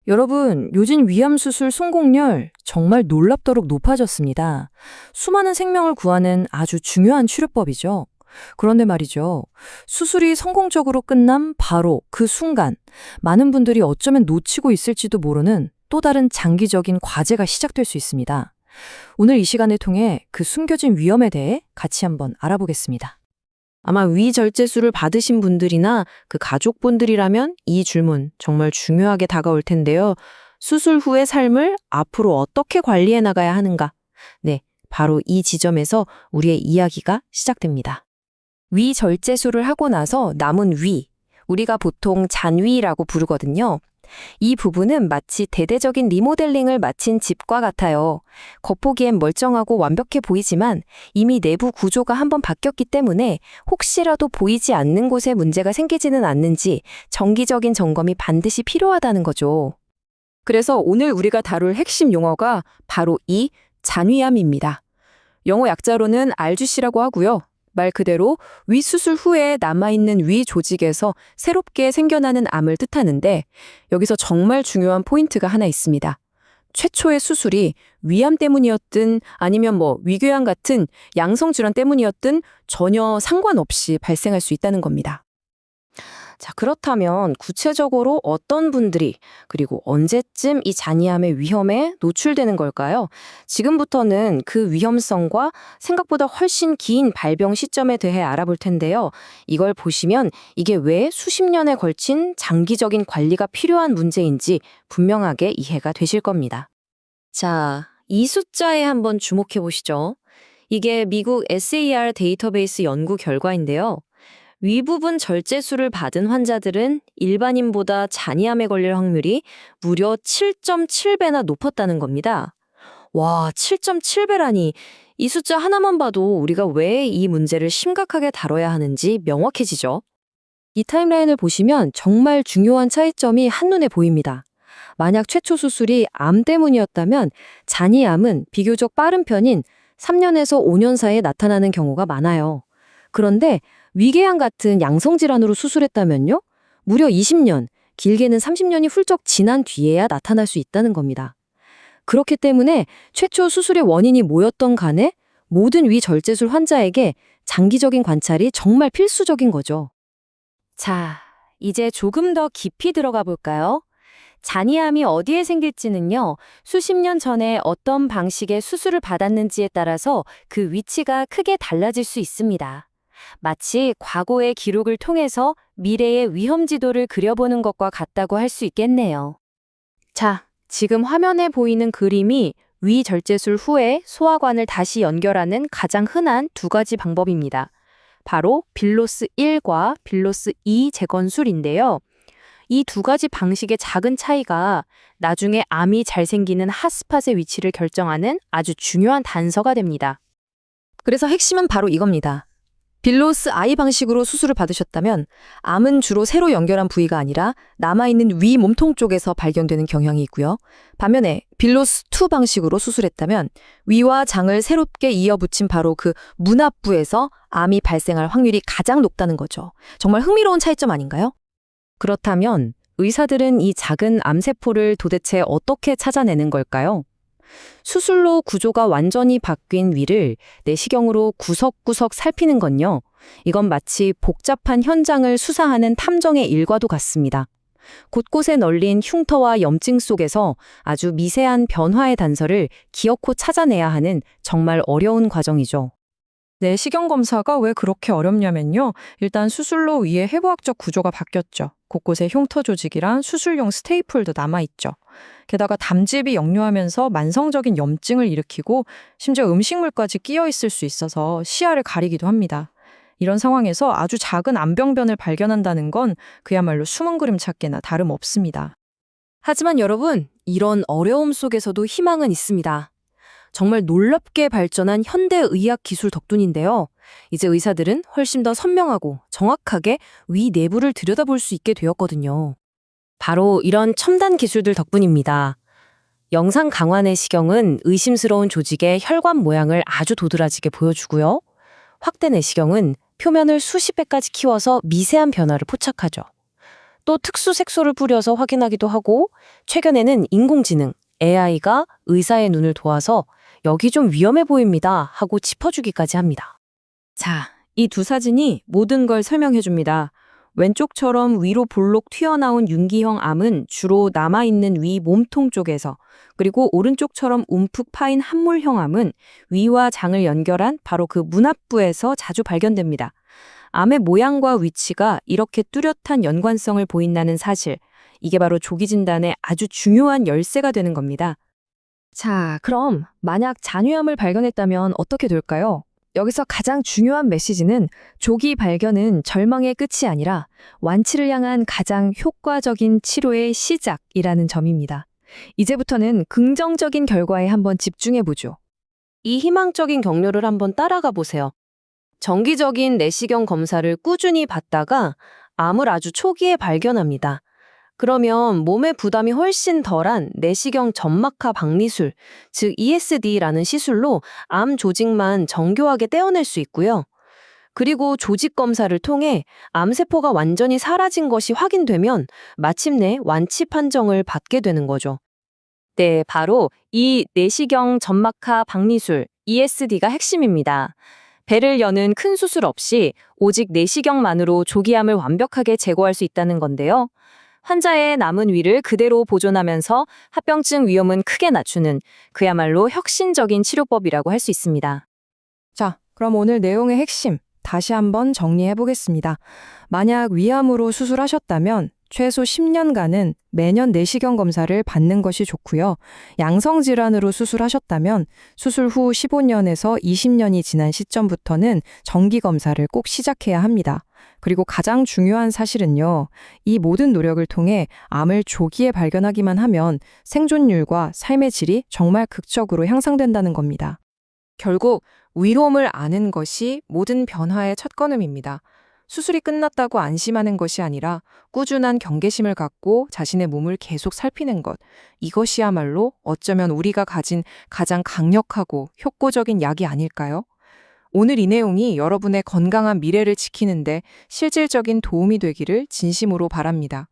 여러분, 요즘 위암 수술 성공률 정말 놀랍도록 높아졌습니다. 수많은 생명을 구하는 아주 중요한 치료법이죠. 그런데 말이죠. 수술이 성공적으로 끝난 바로 그 순간, 많은 분들이 어쩌면 놓치고 있을지도 모르는 또 다른 장기적인 과제가 시작될 수 있습니다. 오늘 이 시간을 통해 그 숨겨진 위험에 대해 같이 한번 알아보겠습니다. 아마 위절제술을 받으신 분들이나 그 가족분들이라면 이 질문 정말 중요하게 다가올 텐데요. 수술 후의 삶을 앞으로 어떻게 관리해 나가야 하는가? 네, 바로 이 지점에서 우리의 이야기가 시작됩니다. 위절제술을 하고 나서 남은 위, 우리가 보통 잔위라고 부르거든요. 이 부분은 마치 대대적인 리모델링을 마친 집과 같아요. 겉보기엔 멀쩡하고 완벽해 보이지만 이미 내부 구조가 한번 바뀌었기 때문에 혹시라도 보이지 않는 곳에 문제가 생기지는 않는지 정기적인 점검이 반드시 필요하다는 거죠. 그래서 오늘 우리가 다룰 핵심 용어가 바로 이 잔위암입니다. 영어 약자로는 RGC라고 하고요. 말 그대로 위 수술 후에 남아있는 위 조직에서 새롭게 생겨나는 암을 뜻하는데 여기서 정말 중요한 포인트가 하나 있습니다. 최초의 수술이 위암 때문이었든 아니면 위궤양 같은 양성질환 때문이었든 전혀 상관없이 발생할 수 있다는 겁니다. 자, 그렇다면 구체적으로 어떤 분들이 그리고 언제쯤 이 잔이암의 위험에 노출되는 걸까요? 지금부터는 그 위험성과 생각보다 훨씬 긴 발병 시점에 대해 알아볼 텐데요. 이걸 보시면 이게 왜 수십 년에 걸친 장기적인 관리가 필요한 문제인지 분명하게 이해가 되실 겁니다. 자, 이 숫자에 한번 주목해 보시죠. 이게 미국 SAR 데이터베이스 연구 결과인데요. 위 부분 절제술을 받은 환자들은 일반인보다 잔이암에 걸릴 확률이 무려 7.7배나 높았다는 겁니다. 와, 7.7배라니 이 숫자 하나만 봐도 우리가 왜 이 문제를 심각하게 다뤄야 하는지 명확해지죠. 이 타임라인을 보시면 정말 중요한 차이점이 한눈에 보입니다. 만약 최초 수술이 암 때문이었다면 잔이암은 비교적 빠른 편인 3년에서 5년 사이에 나타나는 경우가 많아요. 그런데 위궤양 같은 양성질환으로 수술했다면요? 무려 20년, 길게는 30년이 훌쩍 지난 뒤에야 나타날 수 있다는 겁니다. 그렇기 때문에 최초 수술의 원인이 뭐였던 간에 모든 위절제술 환자에게 장기적인 관찰이 정말 필수적인 거죠. 자, 이제 조금 더 깊이 들어가 볼까요? 잔이암이 어디에 생길지는요, 수십 년 전에 어떤 방식의 수술을 받았는지에 따라서 그 위치가 크게 달라질 수 있습니다. 마치 과거의 기록을 통해서 미래의 위험 지도를 그려보는 것과 같다고 할 수 있겠네요. 자, 지금 화면에 보이는 그림이 위절제술 후에 소화관을 다시 연결하는 가장 흔한 두 가지 방법입니다. 바로 빌로스 1과 빌로스 2 재건술인데요. 이 두 가지 방식의 작은 차이가 나중에 암이 잘 생기는 핫스팟의 위치를 결정하는 아주 중요한 단서가 됩니다. 그래서 핵심은 바로 이겁니다. 빌로스 I 방식으로 수술을 받으셨다면 암은 주로 새로 연결한 부위가 아니라 남아있는 위 몸통 쪽에서 발견되는 경향이 있고요. 반면에 빌로스 II 방식으로 수술했다면 위와 장을 새롭게 이어붙인 바로 그 문앞부에서 암이 발생할 확률이 가장 높다는 거죠. 정말 흥미로운 차이점 아닌가요? 그렇다면 의사들은 이 작은 암세포를 도대체 어떻게 찾아내는 걸까요? 수술로 구조가 완전히 바뀐 위를 내시경으로 구석구석 살피는 건요. 이건 마치 복잡한 현장을 수사하는 탐정의 일과도 같습니다. 곳곳에 널린 흉터와 염증 속에서 아주 미세한 변화의 단서를 기어코 찾아내야 하는 정말 어려운 과정이죠. 내시경 검사가 왜 그렇게 어렵냐면요. 일단 수술로 위의 해부학적 구조가 바뀌었죠. 곳곳에 흉터 조직이랑 수술용 스테이플도 남아있죠. 게다가 담즙이 역류하면서 만성적인 염증을 일으키고 심지어 음식물까지 끼어 있을 수 있어서 시야를 가리기도 합니다. 이런 상황에서 아주 작은 암병변을 발견한다는 건 그야말로 숨은 그림 찾기나 다름없습니다. 하지만 여러분, 이런 어려움 속에서도 희망은 있습니다. 정말 놀랍게 발전한 현대의학 기술 덕분인데요. 이제 의사들은 훨씬 더 선명하고 정확하게 위 내부를 들여다볼 수 있게 되었거든요. 바로 이런 첨단 기술들 덕분입니다. 영상 강화 내시경은 의심스러운 조직의 혈관 모양을 아주 도드라지게 보여주고요. 확대 내시경은 표면을 수십 배까지 키워서 미세한 변화를 포착하죠. 또 특수 색소를 뿌려서 확인하기도 하고 최근에는 인공지능, AI가 의사의 눈을 도와서 여기 좀 위험해 보입니다 하고 짚어주기까지 합니다. 자, 이 두 사진이 모든 걸 설명해 줍니다. 왼쪽처럼 위로 볼록 튀어나온 융기형 암은 주로 남아있는 위 몸통 쪽에서, 그리고 오른쪽처럼 움푹 파인 함몰형 암은 위와 장을 연결한 바로 그 문합부에서 자주 발견됩니다. 암의 모양과 위치가 이렇게 뚜렷한 연관성을 보인다는 사실, 이게 바로 조기 진단의 아주 중요한 열쇠가 되는 겁니다. 자, 그럼 만약 잔위암을 발견했다면 어떻게 될까요? 여기서 가장 중요한 메시지는 조기 발견은 절망의 끝이 아니라 완치를 향한 가장 효과적인 치료의 시작이라는 점입니다. 이제부터는 긍정적인 결과에 한번 집중해보죠. 이 희망적인 경로를 한번 따라가 보세요. 정기적인 내시경 검사를 꾸준히 받다가 암을 아주 초기에 발견합니다. 그러면 몸의 부담이 훨씬 덜한 내시경 점막하 박리술, 즉 ESD라는 시술로 암 조직만 정교하게 떼어낼 수 있고요. 그리고 조직 검사를 통해 암세포가 완전히 사라진 것이 확인되면 마침내 완치 판정을 받게 되는 거죠. 네, 바로 이 내시경 점막하 박리술, ESD가 핵심입니다. 배를 여는 큰 수술 없이 오직 내시경만으로 조기암을 완벽하게 제거할 수 있다는 건데요. 환자의 남은 위를 그대로 보존하면서 합병증 위험은 크게 낮추는 그야말로 혁신적인 치료법이라고 할 수 있습니다. 자, 그럼 오늘 내용의 핵심 다시 한번 정리해 보겠습니다. 만약 위암으로 수술하셨다면 최소 10년간은 매년 내시경 검사를 받는 것이 좋고요. 양성 질환으로 수술하셨다면 수술 후 15년에서 20년이 지난 시점부터는 정기 검사를 꼭 시작해야 합니다. 그리고 가장 중요한 사실은요, 이 모든 노력을 통해 암을 조기에 발견하기만 하면 생존율과 삶의 질이 정말 극적으로 향상된다는 겁니다. 결국 위험을 아는 것이 모든 변화의 첫 걸음입니다. 수술이 끝났다고 안심하는 것이 아니라 꾸준한 경계심을 갖고 자신의 몸을 계속 살피는 것. 이것이야말로 어쩌면 우리가 가진 가장 강력하고 효과적인 약이 아닐까요? 오늘 이 내용이 여러분의 건강한 미래를 지키는데 실질적인 도움이 되기를 진심으로 바랍니다.